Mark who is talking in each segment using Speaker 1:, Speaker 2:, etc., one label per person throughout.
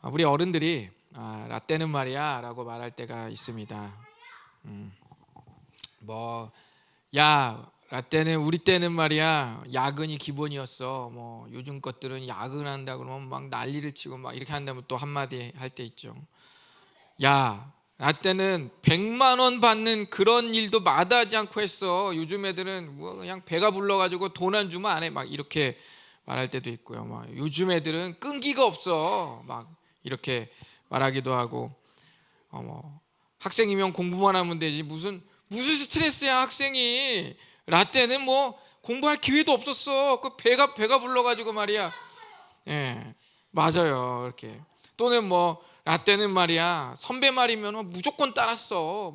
Speaker 1: 우리 어른들이 라떼는 말이야 라고 말할 때가 있습니다. 야 라떼는 우리 때는 말이야 야근이 기본이었어. 요즘 것들은 야근한다 그러면 막 난리를 치고 막 이렇게 한다면 또 한마디 할 때 있죠. 야 라떼는 100만 원 받는 그런 일도 마다하지 않고 했어. 요즘 애들은 그냥 배가 불러가지고 돈 안 주면 안 해. 막 이렇게 말할 때도 있고요. 요즘 애들은 끈기가 없어. 막 이렇게 말하기도 하고, 학생이면 공부만 하면 되지 무슨 스트레스야 학생이. 라떼는 공부할 기회도 없었어. 그 배가 불러가지고 말이야. 예, 맞아요. 이렇게 또는 라떼는 말이야 선배 말이면 무조건 따랐어.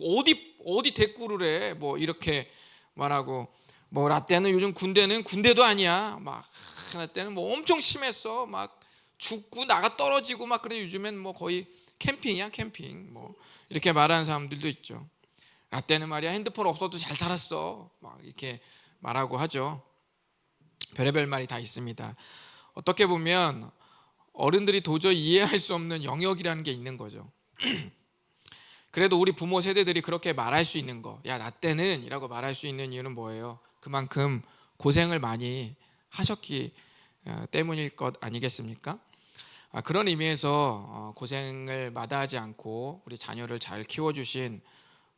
Speaker 1: 어디 대꾸를 해. 이렇게 말하고, 라떼는 요즘 군대는 군대도 아니야. 라떼는 엄청 심했어. 막 죽고 나가 떨어지고 막 그래. 요즘엔 거의 캠핑이야 캠핑. 이렇게 말하는 사람들도 있죠. 라떼는 말이야 핸드폰 없어도 잘 살았어. 막 이렇게 말하고 하죠. 별의별 말이 다 있습니다. 어떻게 보면 어른들이 도저히 이해할 수 없는 영역이라는 게 있는 거죠. 그래도 우리 부모 세대들이 그렇게 말할 수 있는 거, 야 나 때는 이라고 말할 수 있는 이유는 뭐예요? 그만큼 고생을 많이 하셨기 때문일 것 아니겠습니까? 그런 의미에서 고생을 마다하지 않고 우리 자녀를 잘 키워주신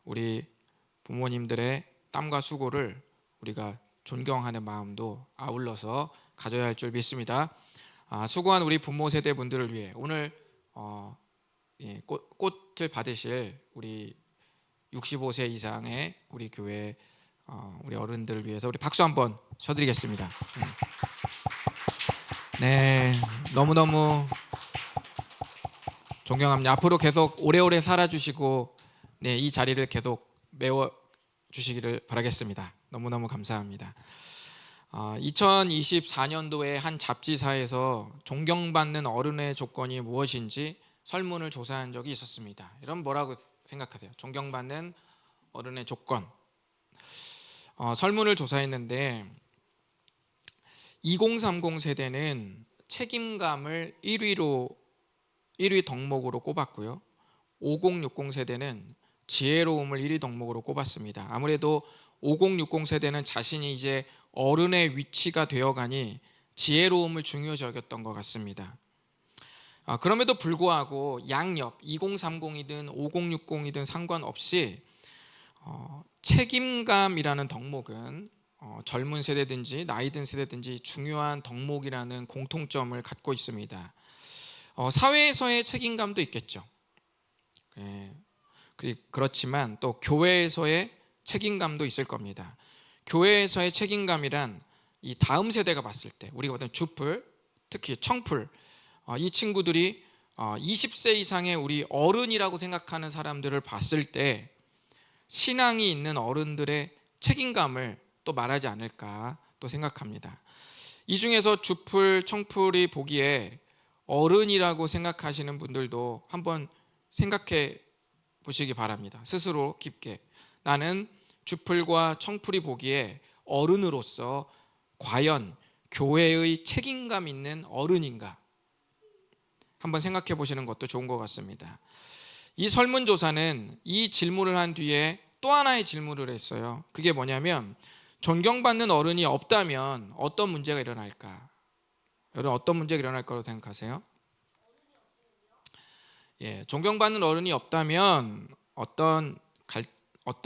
Speaker 1: 우리 부모님들의 땀과 수고를 우리가 존경하는 마음도 아울러서 가져야 할 줄 믿습니다. 수고한 우리 부모 세대 분들을 위해 오늘 꽃을 받으실 우리 65세 이상의 우리 교회 우리 어른들을 위해서 우리 박수 한번 쳐드리겠습니다. 네, 너무너무 존경합니다. 앞으로 계속 오래오래 살아주시고 이 자리를 계속 메워주시기를 바라겠습니다. 너무너무 감사합니다. 2024년도에 한 잡지사에서 존경받는 어른의 조건이 무엇인지 설문을 조사한 적이 있었습니다. 여러분 뭐라고 생각하세요? 존경받는 어른의 조건. 설문을 조사했는데 2030 세대는 책임감을 1위 덕목으로 꼽았고요. 5060 세대는 지혜로움을 1위 덕목으로 꼽았습니다. 아무래도 5060 세대는 자신이 이제 어른의 위치가 되어가니 지혜로움을 중요시 여겼던 것 같습니다. 그럼에도 불구하고 양옆 2030이든 5060이든 상관없이 책임감이라는 덕목은 젊은 세대든지 나이 든 세대든지 중요한 덕목이라는 공통점을 갖고 있습니다. 사회에서의 책임감도 있겠죠. 그렇지만 또 교회에서의 책임감도 있을 겁니다. 교회에서의 책임감이란 이 다음 세대가 봤을 때 우리가 보던 주풀, 특히 청풀, 이 친구들이 20세 이상의 우리 어른이라고 생각하는 사람들을 봤을 때 신앙이 있는 어른들의 책임감을 또 말하지 않을까 또 생각합니다. 이 중에서 주풀, 청풀이 보기에 어른이라고 생각하시는 분들도 한번 생각해 보시기 바랍니다. 스스로 깊게. 나는 주풀과 청풀이 보기에 어른으로서 과연 교회의 책임감 있는 어른인가? 한번 생각해 보시는 것도 좋은 것 같습니다. 이 설문조사는 이 질문을 한 뒤에 또 하나의 질문을 했어요. 그게 뭐냐면 존경받는 어른이 없다면 어떤 문제가 일어날까? 여러분 어떤 문제가 일어날 거라고 생각하세요? 존경받는 어른이 없다면 어떤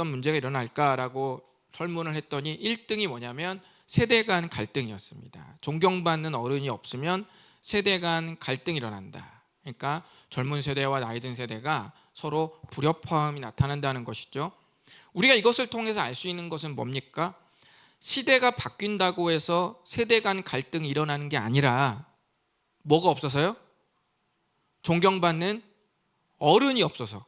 Speaker 1: 문제가 일어날까라고 설문을 했더니 1등이 뭐냐면 세대 간 갈등이었습니다. 존경받는 어른이 없으면 세대 간 갈등이 일어난다. 그러니까 젊은 세대와 나이 든 세대가 서로 불협화음이 나타난다는 것이죠. 우리가 이것을 통해서 알 수 있는 것은 뭡니까? 시대가 바뀐다고 해서 세대 간 갈등이 일어나는 게 아니라 뭐가 없어서요? 존경받는 어른이 없어서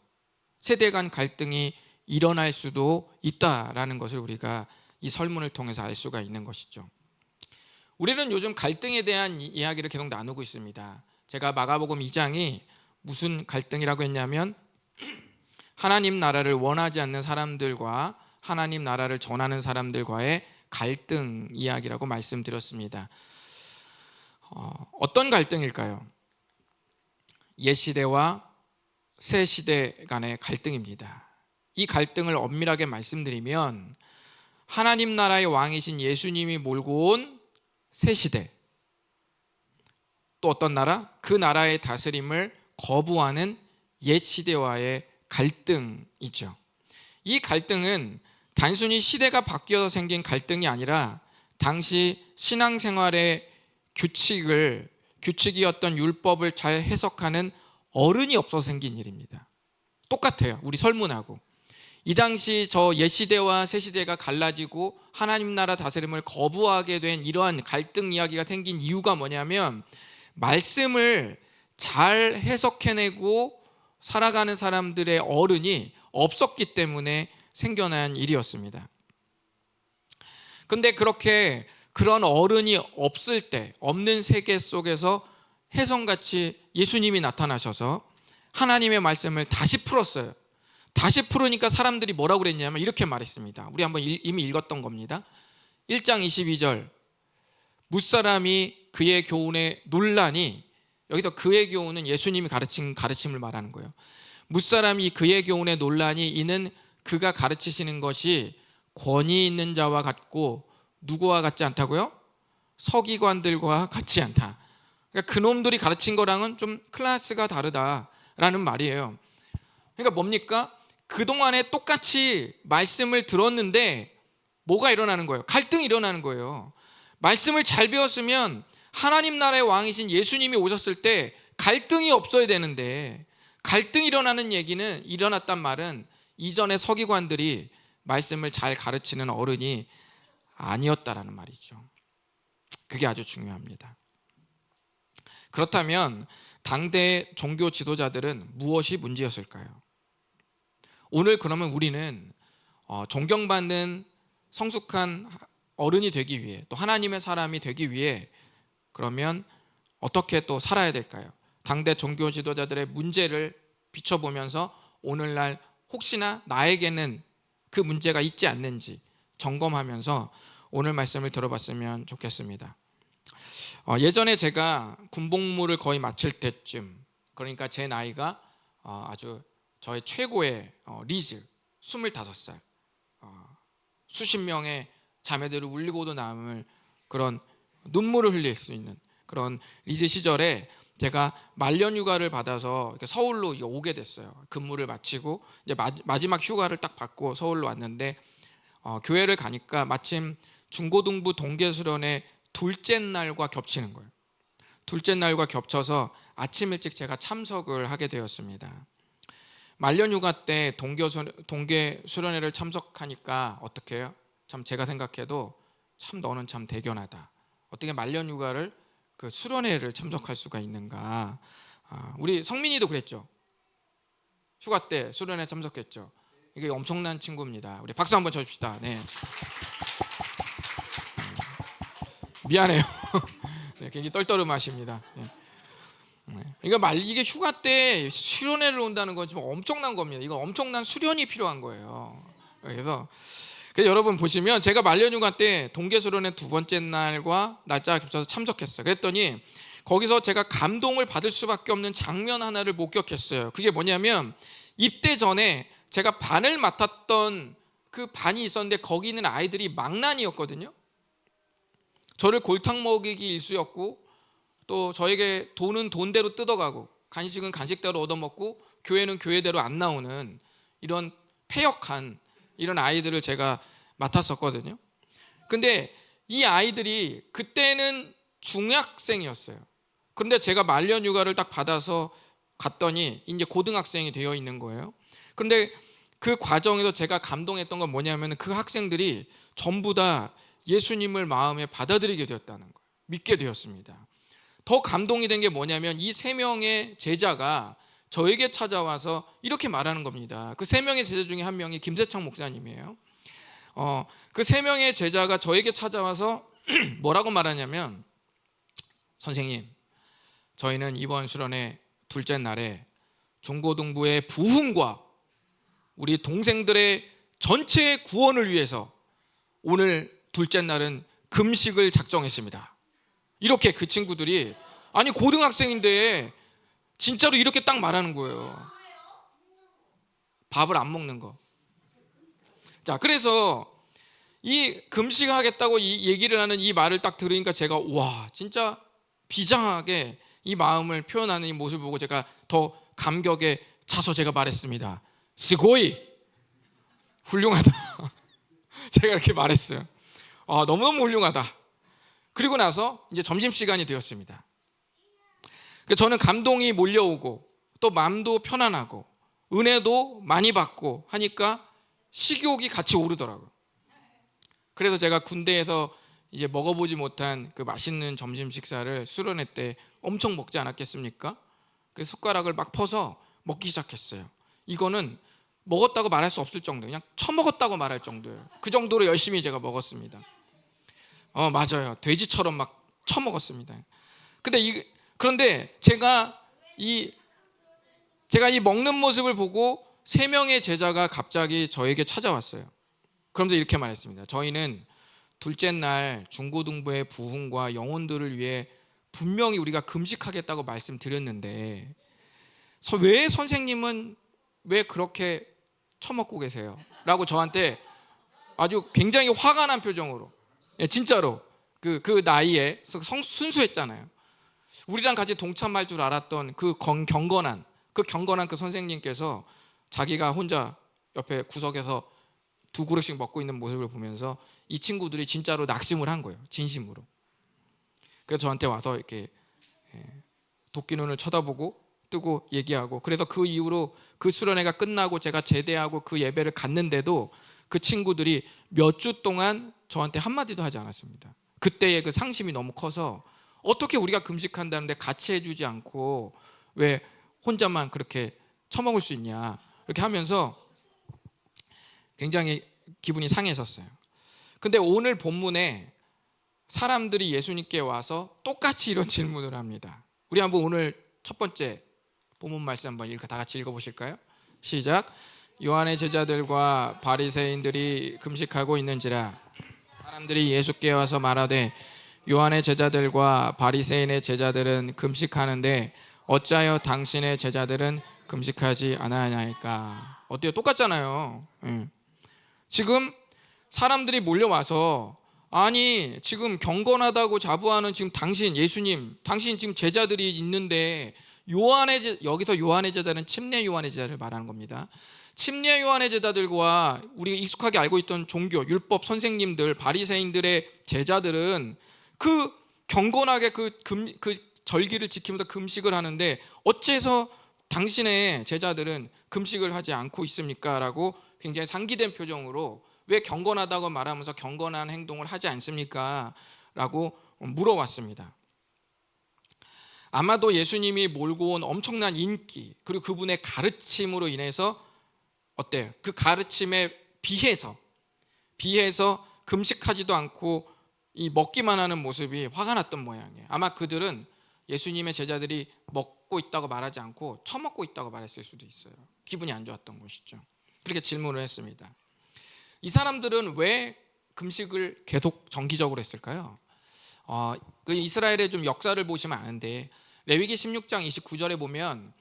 Speaker 1: 세대 간 갈등이 일어날 수도 있다라는 것을 우리가 이 설문을 통해서 알 수가 있는 것이죠. 우리는 요즘 갈등에 대한 이야기를 계속 나누고 있습니다. 제가 마가복음 2장이 무슨 갈등이라고 했냐면 하나님 나라를 원하지 않는 사람들과 하나님 나라를 전하는 사람들과의 갈등 이야기라고 말씀드렸습니다. 어떤 갈등일까요? 옛 시대와 새 시대 간의 갈등입니다. 이 갈등을 엄밀하게 말씀드리면 하나님 나라의 왕이신 예수님이 몰고 온 새 시대, 또 어떤 나라? 그 나라의 다스림을 거부하는 옛 시대와의 갈등이죠. 이 갈등은 단순히 시대가 바뀌어서 생긴 갈등이 아니라 당시 신앙생활의 규칙이었던 율법을 잘 해석하는 어른이 없어서 생긴 일입니다. 똑같아요. 우리 설문하고. 이 당시 저 옛시대와 새시대가 갈라지고 하나님 나라 다스림을 거부하게 된 이러한 갈등 이야기가 생긴 이유가 뭐냐면 말씀을 잘 해석해내고 살아가는 사람들의 어른이 없었기 때문에 생겨난 일이었습니다. 근데 그렇게 그런 어른이 없을 때, 없는 세계 속에서 혜성같이 예수님이 나타나셔서 하나님의 말씀을 다시 풀었어요. 다시 풀으니까 사람들이 뭐라고 그랬냐면 이렇게 말했습니다. 우리 한번 이미 읽었던 겁니다. 1장 22절, 뭇사람이 그의 교훈에 논란이, 여기서 그의 교훈은 예수님이 가르친 가르침을 말하는 거예요. 뭇사람이 그의 교훈에 논란이, 이는 그가 가르치시는 것이 권위 있는 자와 같고 누구와 같지 않다고요? 서기관들과 같지 않다. 그러니까 그놈들이 가르친 거랑은 좀 클래스가 다르다라는 말이에요. 그러니까 뭡니까? 그동안에 똑같이 말씀을 들었는데 뭐가 일어나는 거예요? 갈등이 일어나는 거예요. 말씀을 잘 배웠으면 하나님 나라의 왕이신 예수님이 오셨을 때 갈등이 없어야 되는데, 갈등이 일어났단 말은 이전의 서기관들이 말씀을 잘 가르치는 어른이 아니었다라는 말이죠. 그게 아주 중요합니다. 그렇다면 당대 종교 지도자들은 무엇이 문제였을까요? 오늘 그러면 우리는 존경받는 성숙한 어른이 되기 위해, 또 하나님의 사람이 되기 위해 그러면 어떻게 또 살아야 될까요? 당대 종교 지도자들의 문제를 비춰보면서 오늘날 혹시나 나에게는 그 문제가 있지 않는지 점검하면서 오늘 말씀을 들어봤으면 좋겠습니다. 예전에 제가 군복무를 거의 마칠 때쯤, 그러니까 제 나이가 아주 저의 최고의 리즈 25살, 수십 명의 자매들을 울리고도 남을 그런 눈물을 흘릴 수 있는 그런 리즈 시절에 제가 말년 휴가를 받아서 서울로 오게 됐어요. 근무를 마치고 이제 마지막 휴가를 딱 받고 서울로 왔는데 교회를 가니까 마침 중고등부 동계수련회 둘째 날과 겹치는 거예요. 둘째 날과 겹쳐서 아침 일찍 제가 참석을 하게 되었습니다. 말년 휴가 때 동계수련회를 참석하니까 어떻게 해요? 참 제가 생각해도 참 너는 참 대견하다. 어떻게 말년 휴가를 그 수련회를 참석할 수가 있는가? 우리 성민이도 그랬죠. 휴가 때 수련회 참석했죠. 이게 엄청난 친구입니다. 우리 박수 한번 쳐줍시다. 네. 미안해요. 네, 굉장히 떨떠름하십니다. 네. 그러니까 이게 휴가 때 수련회를 온다는 건 지금 엄청난 겁니다. 이거 엄청난 수련이 필요한 거예요. 그래서 여러분 보시면 제가 말년휴가 때 동계수련회 두 번째 날과 날짜가 겹쳐서 참석했어요. 그랬더니 거기서 제가 감동을 받을 수밖에 없는 장면 하나를 목격했어요. 그게 뭐냐면 입대 전에 제가 반을 맡았던 그 반이 있었는데 거기 있는 아이들이 망난이었거든요. 저를 골탕 먹이기 일쑤였고 또 저에게 돈은 돈대로 뜯어가고 간식은 간식대로 얻어먹고 교회는 교회대로 안 나오는 이런 패역한 이런 아이들을 제가 맡았었거든요. 근데 이 아이들이 그때는 중학생이었어요. 그런데 제가 말년 휴가를 딱 받아서 갔더니 이제 고등학생이 되어 있는 거예요. 그런데 그 과정에서 제가 감동했던 건 뭐냐면 그 학생들이 전부 다 예수님을 마음에 받아들이게 되었다는 거예요. 믿게 되었습니다. 더 감동이 된 게 뭐냐면 이 세 명의 제자가 저에게 찾아와서 이렇게 말하는 겁니다. 그 세 명의 제자 중에 한 명이 김세창 목사님이에요. 그 세 명의 제자가 저에게 찾아와서 뭐라고 말하냐면, 선생님, 저희는 이번 수련회 둘째 날에 중고등부의 부흥과 우리 동생들의 전체 구원을 위해서 오늘 둘째 날은 금식을 작정했습니다. 이렇게 그 친구들이, 아니 고등학생인데 진짜로 이렇게 딱 말하는 거예요. 밥을 안 먹는 거. 자, 그래서 이 금식하겠다고 이 얘기를 하는 이 말을 딱 들으니까 제가 와, 진짜 비장하게 이 마음을 표현하는 이 모습을 보고 제가 더 감격에 차서 제가 말했습니다. 스고이, 훌륭하다. 제가 이렇게 말했어요. 너무너무 훌륭하다. 그리고 나서 이제 점심시간이 되었습니다. 저는 감동이 몰려오고 또 마음도 편안하고 은혜도 많이 받고 하니까 식욕이 같이 오르더라고요. 그래서 제가 군대에서 이제 먹어보지 못한 그 맛있는 점심 식사를 수련회 때 엄청 먹지 않았겠습니까? 그 숟가락을 막 퍼서 먹기 시작했어요. 이거는 먹었다고 말할 수 없을 정도예요. 그냥 처먹었다고 말할 정도예요. 그 정도로 열심히 제가 먹었습니다. 맞아요. 돼지처럼 막 처먹었습니다. 그런데 제가 이 먹는 모습을 보고 3명의 제자가 갑자기 저에게 찾아왔어요. 그러면서 이렇게 말했습니다. 저희는 둘째 날 중고등부의 부흥과 영혼들을 위해 분명히 우리가 금식하겠다고 말씀드렸는데 왜 선생님은 왜 그렇게 처먹고 계세요? 라고 저한테 아주 굉장히 화가 난 표정으로, 진짜로 그 나이에 순수했잖아요. 우리랑 같이 동참할 줄 알았던 그 경건한 그 선생님께서 자기가 혼자 옆에 구석에서 2그릇씩 먹고 있는 모습을 보면서 이 친구들이 진짜로 낙심을 한 거예요. 진심으로. 그래서 저한테 와서 이렇게 도끼 눈을 쳐다보고 뜨고 얘기하고, 그래서 그 이후로 그 수련회가 끝나고 제가 제대하고 그 예배를 갔는데도 그 친구들이 몇 주 동안 저한테 한마디도 하지 않았습니다. 그때의 그 상심이 너무 커서 어떻게 우리가 금식한다는데 같이 해주지 않고 왜 혼자만 그렇게 처먹을 수 있냐, 이렇게 하면서 굉장히 기분이 상했었어요. 근데 오늘 본문에 사람들이 예수님께 와서 똑같이 이런 질문을 합니다. 우리 한번 오늘 첫 번째 본문 말씀 한번 다 같이 읽어보실까요? 시작. 요한의 제자들과 바리새인들이 금식하고 있는지라 사람들이 예수께 와서 말하되 요한의 제자들과 바리새인의 제자들은 금식하는데 어찌하여 당신의 제자들은 금식하지 않아야하니까. 어때요? 똑같잖아요. 지금 사람들이 몰려와서 아니 지금 경건하다고 자부하는 지금 당신 예수님, 당신 지금 제자들이 있는데 여기서 요한의 제자들은 침례 요한의 제자를 말하는 겁니다. 침례 요한의 제자들과 우리가 익숙하게 알고 있던 종교 율법 선생님들 바리새인들의 제자들은 그 경건하게 그 절기를 지키면서 금식을 하는데 어째서 당신의 제자들은 금식을 하지 않고 있습니까? 라고 굉장히 상기된 표정으로 왜 경건하다고 말하면서 경건한 행동을 하지 않습니까? 라고 물어왔습니다. 아마도 예수님이 몰고 온 엄청난 인기 그리고 그분의 가르침으로 인해서 어때요? 그 가르침에 비해서 금식하지도 않고 이 먹기만 하는 모습이 화가 났던 모양이에요. 아마 그들은 예수님의 제자들이 먹고 있다고 말하지 않고 처먹고 있다고 말했을 수도 있어요. 기분이 안 좋았던 것이죠. 그렇게 질문을 했습니다. 이 사람들은 왜 금식을 계속 정기적으로 했을까요? 그 이스라엘의 좀 역사를 보시면 아는데 레위기 16장 29절에 보면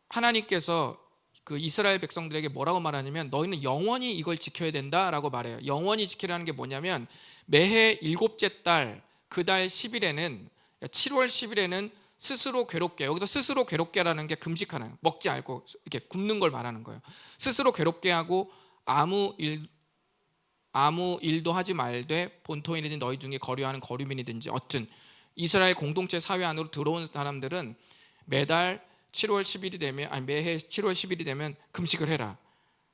Speaker 1: 하나님께서 그 이스라엘 백성들에게 뭐라고 말하냐면 너희는 영원히 이걸 지켜야 된다라고 말해요. 영원히 지키라는 게 뭐냐면 매해 7째 달 그 달 10일에는 7월 10일에는 스스로 괴롭게, 여기서 스스로 괴롭게라는 게 금식하는, 먹지 않고 이렇게 굶는 걸 말하는 거예요. 스스로 괴롭게 하고 아무 일도 하지 말되 본토인이든 너희 중에 거류하는 거류민이든지 어떤 이스라엘 공동체 사회 안으로 들어온 사람들은 매달 7월 10일이 되면 매해 7월 10일이 되면 금식을 해라.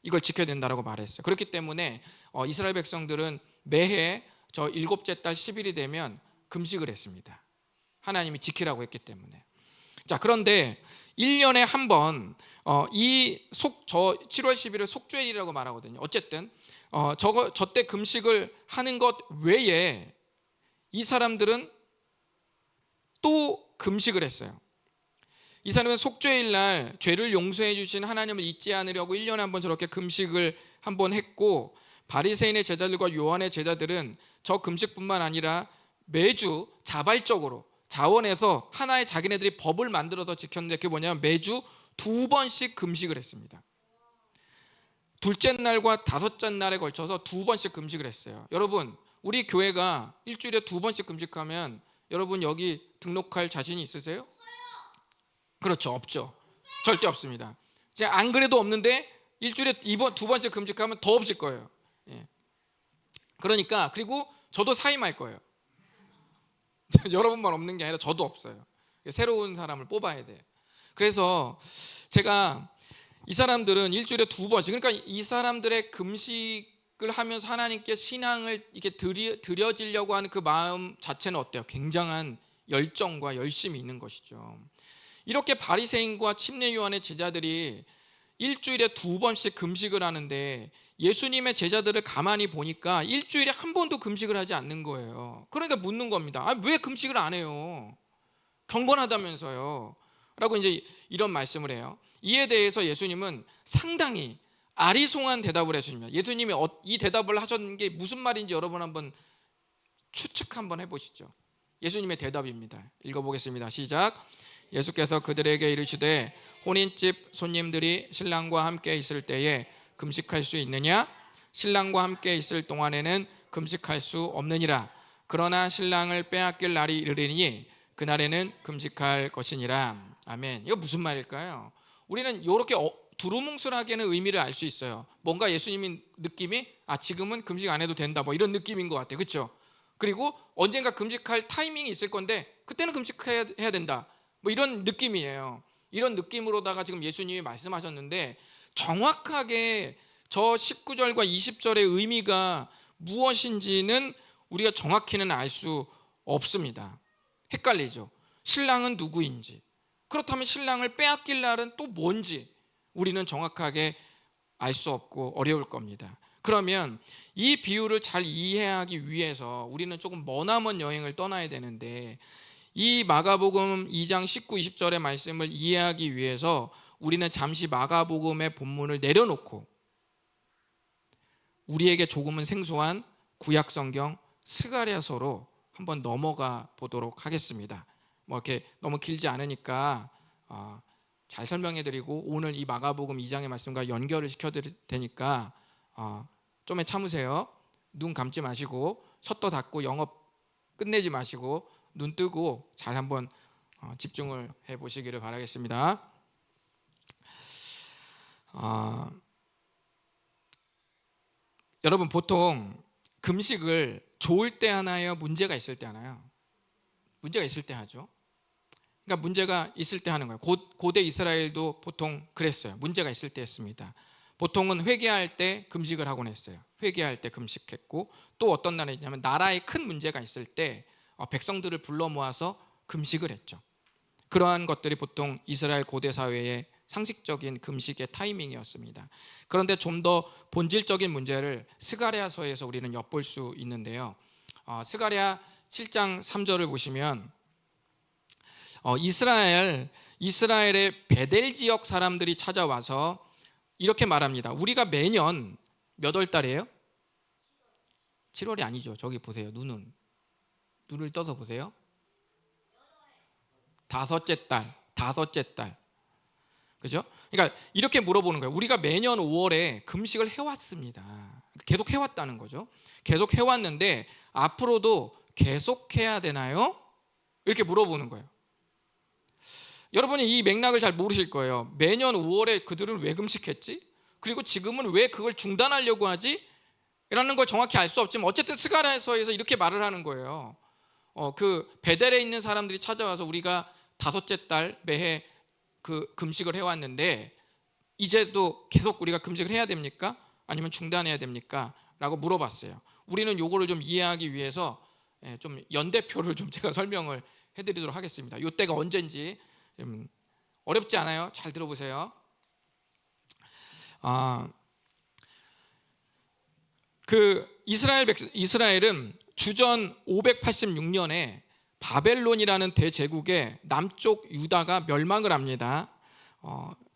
Speaker 1: 이걸 지켜야 된다라고 말했어요. 그렇기 때문에 이스라엘 백성들은 매해 저 7째 달 10일이 되면 금식을 했습니다. 하나님이 지키라고 했기 때문에. 자, 그런데 1년에 한 번 저 7월 10일을 속죄일이라고 말하거든요. 어쨌든 저때 금식을 하는 것 외에 이 사람들은 또 금식을 했어요. 이 사람은 속죄일 날 죄를 용서해 주신 하나님을 잊지 않으려고 1년에 한 번 저렇게 금식을 한 번 했고, 바리새인의 제자들과 요한의 제자들은 저 금식뿐만 아니라 매주 자발적으로 자원해서 하나의 자기네들이 법을 만들어서 지켰는데 그게 뭐냐면 매주 2번씩 금식을 했습니다. 둘째 날과 다섯째 날에 걸쳐서 2번씩 금식을 했어요. 여러분, 우리 교회가 일주일에 2번씩 금식하면 여러분 여기 등록할 자신이 있으세요? 그렇죠, 없죠. 절대 없습니다. 안 그래도 없는데 일주일에 2번씩 금식하면 더 없을 거예요. 예. 그러니까 그리고 저도 사임할 거예요. 여러분만 없는 게 아니라 저도 없어요. 새로운 사람을 뽑아야 돼. 그래서 제가 이 사람들은 일주일에 2번씩, 그러니까 이 사람들의 금식을 하면서 하나님께 신앙을 이렇게 드려지려고 하는 그 마음 자체는 어때요? 굉장한 열정과 열심이 있는 것이죠. 이렇게 바리새인과 침례 요한의 제자들이 일주일에 2번씩 금식을 하는데 예수님의 제자들을 가만히 보니까 일주일에 한 번도 금식을 하지 않는 거예요. 그러니까 묻는 겁니다. 왜 금식을 안 해요? 경건하다면서요. 라고 이제 이런 말씀을 해요. 이에 대해서 예수님은 상당히 아리송한 대답을 해주십니다. 예수님이 이 대답을 하셨는 게 무슨 말인지 여러분 한번 추측 한번 해보시죠. 예수님의 대답입니다. 읽어보겠습니다. 시작. 예수께서 그들에게 이르시되 혼인집 손님들이 신랑과 함께 있을 때에 금식할 수 있느냐? 신랑과 함께 있을 동안에는 금식할 수 없느니라. 그러나 신랑을 빼앗길 날이 이르리니 그날에는 금식할 것이니라. 아멘. 이거 무슨 말일까요? 우리는 이렇게 두루뭉술하게는 의미를 알 수 있어요. 뭔가 예수님이 느낌이 지금은 금식 안 해도 된다, 뭐 이런 느낌인 것 같아요. 그렇죠? 그리고 언젠가 금식할 타이밍이 있을 건데 그때는 금식해야 된다, 뭐 이런 느낌이에요. 이런 느낌으로다가 지금 예수님이 말씀하셨는데 정확하게 저 19절과 20절의 의미가 무엇인지는 우리가 정확히는 알 수 없습니다. 헷갈리죠. 신랑은 누구인지, 그렇다면 신랑을 빼앗길 날은 또 뭔지 우리는 정확하게 알 수 없고 어려울 겁니다. 그러면 이 비유를 잘 이해하기 위해서 우리는 조금 머나먼 여행을 떠나야 되는데, 이 마가복음 2장 19, 20절의 말씀을 이해하기 위해서 우리는 잠시 마가복음의 본문을 내려놓고 우리에게 조금은 생소한 구약성경 스가랴서로 한번 넘어가 보도록 하겠습니다. 뭐 이렇게 너무 길지 않으니까 잘 설명해드리고 오늘 이 마가복음 2장의 말씀과 연결을 시켜드릴 테니까 좀에 참으세요. 눈 감지 마시고 셔터 닫고 영업 끝내지 마시고 눈 뜨고 잘 한번 집중을 해보시기를 바라겠습니다. 여러분, 보통 금식을 좋을 때 하나요? 문제가 있을 때 하나요? 문제가 있을 때 하죠. 그러니까 문제가 있을 때 하는 거예요. 고대 이스라엘도 보통 그랬어요. 문제가 있을 때 했습니다. 보통은 회개할 때 금식을 하곤 했어요. 회개할 때 금식했고, 또 어떤 날이 있냐면 나라에 큰 문제가 있을 때 백성들을 불러 모아서 금식을 했죠. 그러한 것들이 보통 이스라엘 고대 사회의 상식적인 금식의 타이밍이었습니다. 그런데 좀 더 본질적인 문제를 스가랴서에서 우리는 엿볼 수 있는데요. 스가랴 7장 3절을 보시면 이스라엘의 베델 지역 사람들이 찾아와서 이렇게 말합니다. 우리가 매년 몇 월 달이에요? 7월이 아니죠. 저기 보세요. 눈을 떠서 보세요. 다섯째 달. 그죠? 그러니까 이렇게 물어보는 거예요. 우리가 매년 5월에 금식을 해왔습니다. 계속 해왔다는 거죠. 계속 해왔는데 앞으로도 계속해야 되나요? 이렇게 물어보는 거예요. 여러분이 이 맥락을 잘 모르실 거예요. 매년 5월에 그들은 왜 금식했지? 그리고 지금은 왜 그걸 중단하려고 하지? 라는 걸 정확히 알 수 없지만 어쨌든 스가랴서에서 이렇게 말을 하는 거예요. 그 베델에 있는 사람들이 찾아와서 우리가 다섯째 달 매해 그 금식을 해왔는데 이제도 계속 우리가 금식을 해야 됩니까? 아니면 중단해야 됩니까? 라고 물어봤어요. 우리는 요거를 좀 이해하기 위해서 좀 연대표를 좀 제가 설명을 해드리도록 하겠습니다. 요때가 언제인지 어렵지 않아요. 잘 들어보세요. 그 이스라엘은 주전 586년에 바벨론이라는 대제국의 남쪽 유다가 멸망을 합니다.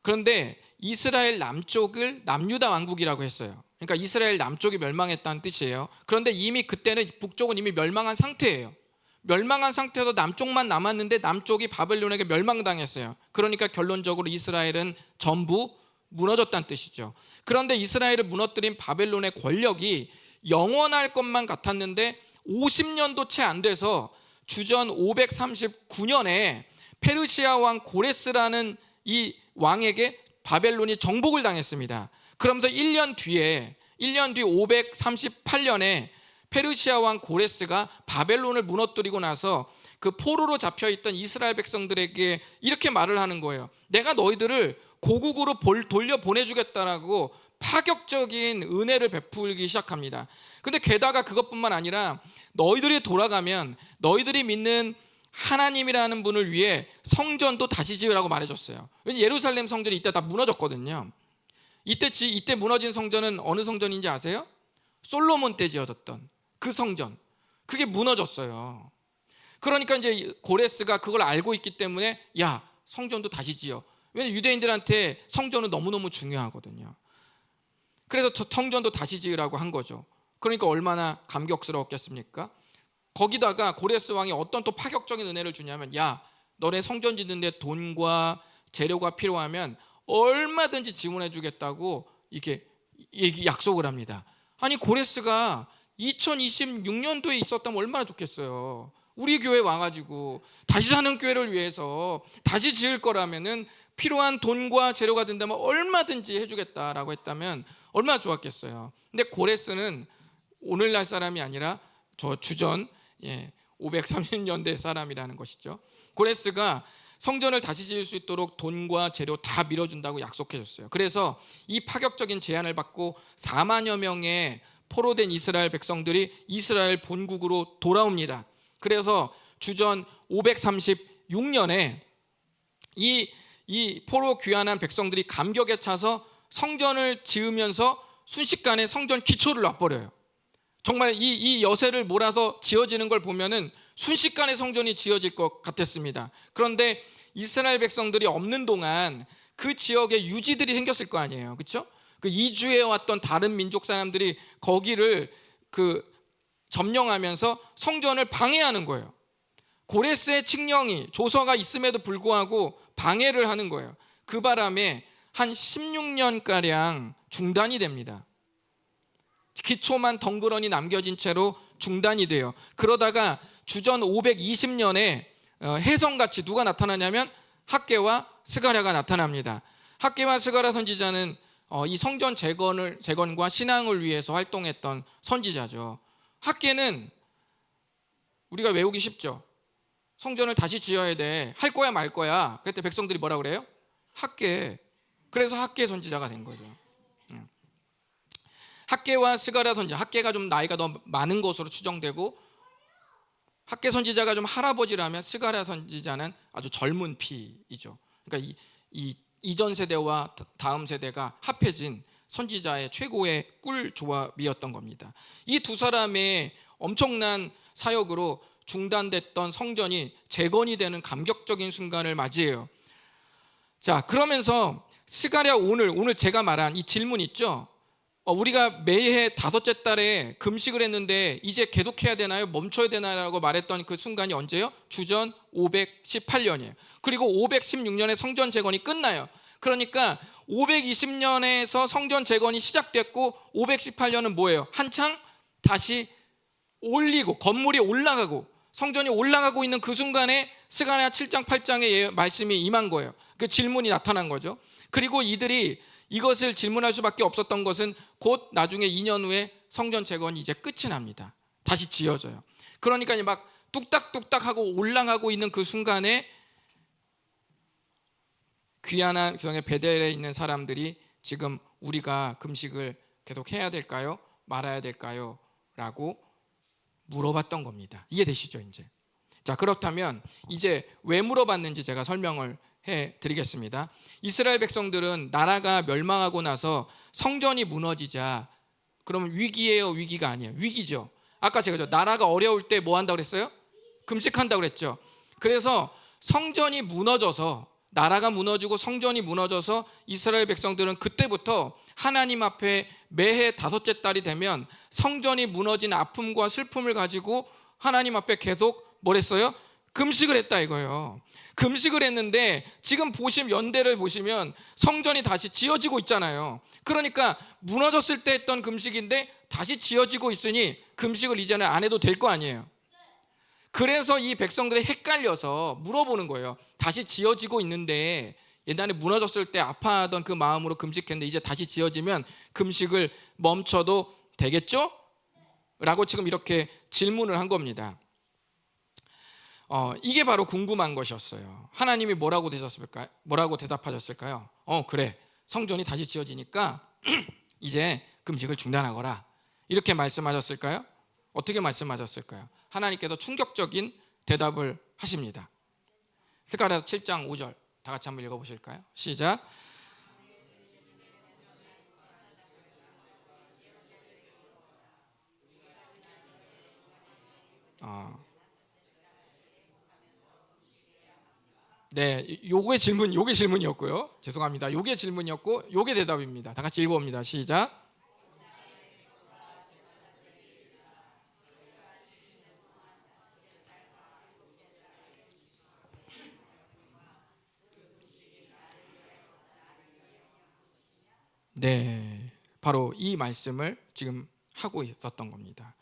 Speaker 1: 그런데 이스라엘 남쪽을 남유다 왕국이라고 했어요. 그러니까 이스라엘 남쪽이 멸망했다는 뜻이에요. 그런데 이미 그때는 북쪽은 이미 멸망한 상태예요. 멸망한 상태에서 남쪽만 남았는데 남쪽이 바벨론에게 멸망당했어요. 그러니까 결론적으로 이스라엘은 전부 무너졌다는 뜻이죠. 그런데 이스라엘을 무너뜨린 바벨론의 권력이 영원할 것만 같았는데 50년도 채 안 돼서 주전 539년에 페르시아 왕 고레스라는 이 왕에게 바벨론이 정복을 당했습니다. 그러면서 1년 뒤 538년에 페르시아 왕 고레스가 바벨론을 무너뜨리고 나서 그 포로로 잡혀있던 이스라엘 백성들에게 이렇게 말을 하는 거예요. 내가 너희들을 고국으로 돌려보내주겠다라고 파격적인 은혜를 베풀기 시작합니다. 근데 게다가 그것뿐만 아니라 너희들이 돌아가면 너희들이 믿는 하나님이라는 분을 위해 성전도 다시 지으라고 말해줬어요. 왜냐면 예루살렘 성전이 이때 다 무너졌거든요. 이때 무너진 성전은 어느 성전인지 아세요? 솔로몬 때 지어졌던 그 성전, 그게 무너졌어요. 그러니까 이제 고레스가 그걸 알고 있기 때문에 야, 성전도 다시 지어. 왜냐면 유대인들한테 성전은 너무너무 중요하거든요. 그래서 저 성전도 다시 지으라고 한 거죠. 그러니까 얼마나 감격스러웠겠습니까? 거기다가 고레스 왕이 어떤 또 파격적인 은혜를 주냐면, 야, 너네 성전 짓는데 돈과 재료가 필요하면 얼마든지 지원해 주겠다고 이렇게 약속을 합니다. 아니, 고레스가 2026년도에 있었다면 얼마나 좋겠어요. 우리 교회 와가지고 다시 사는 교회를 위해서 다시 지을 거라면은 필요한 돈과 재료가 된다면 얼마든지 해주겠다라고 했다면 얼마나 좋았겠어요. 근데 고레스는 오늘날 사람이 아니라 저 주전 530년대 사람이라는 것이죠. 고레스가 성전을 다시 지을 수 있도록 돈과 재료 다 밀어준다고 약속해줬어요. 그래서 이 파격적인 제안을 받고 4만여 명의 포로된 이스라엘 백성들이 이스라엘 본국으로 돌아옵니다. 그래서 주전 536년에 이 포로 귀환한 백성들이 감격에 차서 성전을 지으면서 순식간에 성전 기초를 놔버려요. 정말 이 여세를 몰아서 지어지는 걸 보면은 순식간에 성전이 지어질 것 같았습니다. 그런데 이스라엘 백성들이 없는 동안 그 지역에 유지들이 생겼을 거 아니에요, 그렇죠? 그 이주해 왔던 다른 민족 사람들이 거기를 점령하면서 성전을 방해하는 거예요. 고레스의 칙령이 조서가 있음에도 불구하고 방해를 하는 거예요. 그 바람에 한 16년가량 중단이 됩니다. 기초만 덩그러니 남겨진 채로 중단이 돼요. 그러다가 주전 520년에 혜성같이 누가 나타나냐면 학개와 스가랴가 나타납니다. 학개와 스가랴 선지자는 이 성전 재건과 신앙을 위해서 활동했던 선지자죠. 학개는 우리가 외우기 쉽죠. 성전을 다시 지어야 돼. 할 거야 말 거야. 그때 백성들이 뭐라 그래요? 학개. 그래서 학개 선지자가 된 거죠. 학개와 스가랴 선지자, 학개가 좀 나이가 더 많은 것으로 추정되고 학개 선지자가 좀 할아버지라면 스가랴 선지자는 아주 젊은 피이죠. 그러니까 이 이전 세대와 다음 세대가 합해진 선지자의 최고의 꿀 조합이었던 겁니다. 이 두 사람의 엄청난 사역으로 중단됐던 성전이 재건이 되는 감격적인 순간을 맞이해요. 자, 그러면서 스가랴 오늘 제가 말한 이 질문 있죠. 우리가 매해 다섯째 달에 금식을 했는데 이제 계속해야 되나요? 멈춰야 되나요?라고 말했던 그 순간이 언제요? 주전 518년이에요. 그리고 516년에 성전 재건이 끝나요. 그러니까 520년에서 성전 재건이 시작됐고 518년은 뭐예요? 한창 다시 올리고 건물이 올라가고 성전이 올라가고 있는 그 순간에 스가랴 7장 8장의 말씀이 임한 거예요. 그 질문이 나타난 거죠. 그리고 이들이 이것을 질문할 수밖에 없었던 것은 곧 나중에 2년 후에 성전 재건이 이제 끝이 납니다. 다시 지어져요. 그러니까 막 뚝딱뚝딱 하고 올라가고 있는 그 순간에 귀환한 베델에 있는 사람들이 지금 우리가 금식을 계속 해야 될까요? 말아야 될까요? 라고 물어봤던 겁니다. 이해되시죠, 이제? 자, 그렇다면 이제 왜 물어봤는지 제가 설명을 해드리겠습니다. 이스라엘 백성들은 나라가 멸망하고 나서 성전이 무너지자, 그러면 위기예요, 위기가 아니에요? 위기죠. 아까 제가 나라가 어려울 때 뭐 한다고 그랬어요? 금식한다고 그랬죠. 그래서 성전이 무너져서, 나라가 무너지고 성전이 무너져서 이스라엘 백성들은 그때부터 하나님 앞에 매해 다섯째 달이 되면 성전이 무너진 아픔과 슬픔을 가지고 하나님 앞에 계속 뭐랬어요? 금식을 했다 이거예요. 금식을 했는데 지금 연대를 보시면 성전이 다시 지어지고 있잖아요. 그러니까 무너졌을 때 했던 금식인데 다시 지어지고 있으니 금식을 이제는 안 해도 될 거 아니에요. 그래서 이 백성들이 헷갈려서 물어보는 거예요. 다시 지어지고 있는데 옛날에 무너졌을 때 아파하던 그 마음으로 금식했는데 이제 다시 지어지면 금식을 멈춰도 되겠죠? 라고 지금 이렇게 질문을 한 겁니다. 이게 바로 궁금한 것이었어요. 하나님이 뭐라고 대답하셨을까요? 그래, 성전이 다시 지어지니까 이제 금식을 중단하거라, 이렇게 말씀하셨을까요? 어떻게 말씀하셨을까요? 하나님께서 충격적인 대답을 하십니다. 스가랴 7장 5절 다 같이 한번 읽어보실까요? 시작. 네, 요게 질문이었고요. 죄송합니다. 요게 질문이었고 요게 대답입니다. 다 같이 읽어봅니다. 시작. 네, 바로 이 말씀을 지금 하고 있었던 겁니다.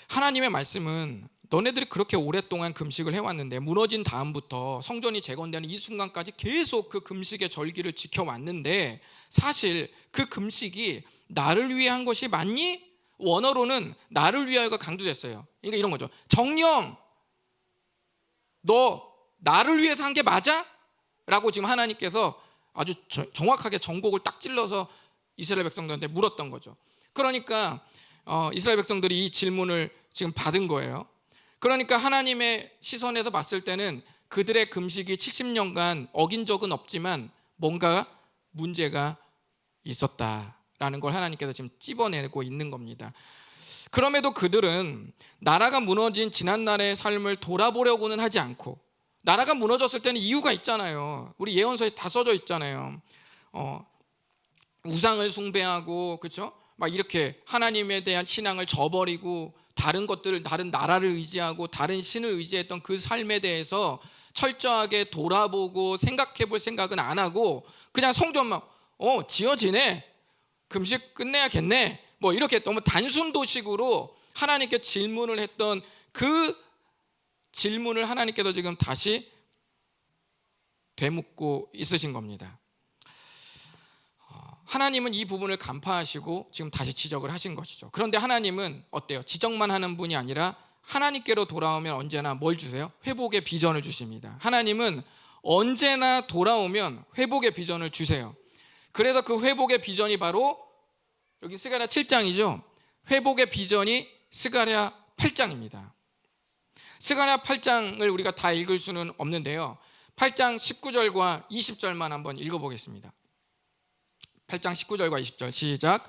Speaker 1: 하나님의 말씀은 너네들이 그렇게 오랫동안 금식을 해왔는데 무너진 다음부터 성전이 재건되는 이 순간까지 계속 그 금식의 절기를 지켜왔는데 사실 그 금식이 나를 위해 한 것이 맞니? 원어로는 나를 위하여가 강조됐어요. 그러니까 이런 거죠. 정령, 너 나를 위해서 한 게 맞아? 라고 지금 하나님께서 아주 정확하게 전곡을 딱 찔러서 이스라엘 백성들한테 물었던 거죠. 그러니까 이스라엘 백성들이 이 질문을 지금 받은 거예요. 그러니까 하나님의 시선에서 봤을 때는 그들의 금식이 70년간 어긴 적은 없지만 뭔가 문제가 있었다라는 걸 하나님께서 지금 찝어내고 있는 겁니다. 그럼에도 그들은 나라가 무너진 지난날의 삶을 돌아보려고는 하지 않고, 나라가 무너졌을 때는 이유가 있잖아요. 우리 예언서에 다 써져 있잖아요. 우상을 숭배하고, 그렇죠? 막 이렇게 하나님에 대한 신앙을 저버리고 다른 것들을, 다른 나라를 의지하고 다른 신을 의지했던 그 삶에 대해서 철저하게 돌아보고 생각해 볼 생각은 안 하고 그냥 성전만 지어지네, 금식 끝내야겠네, 뭐 이렇게 너무 단순 도식으로 하나님께 질문을 했던 그 질문을 하나님께서 지금 다시 되묻고 있으신 겁니다. 하나님은 이 부분을 간파하시고 지금 다시 지적을 하신 것이죠. 그런데 하나님은 어때요? 지적만 하는 분이 아니라 하나님께로 돌아오면 언제나 뭘 주세요? 회복의 비전을 주십니다. 하나님은 언제나 돌아오면 회복의 비전을 주세요. 그래서 그 회복의 비전이 바로 여기 스가랴 7장이죠. 회복의 비전이 스가랴 8장입니다. 스가랴 8장을 우리가 다 읽을 수는 없는데요. 8장 19절과 20절만 한번 읽어보겠습니다. 8장 19절과 20절 시작.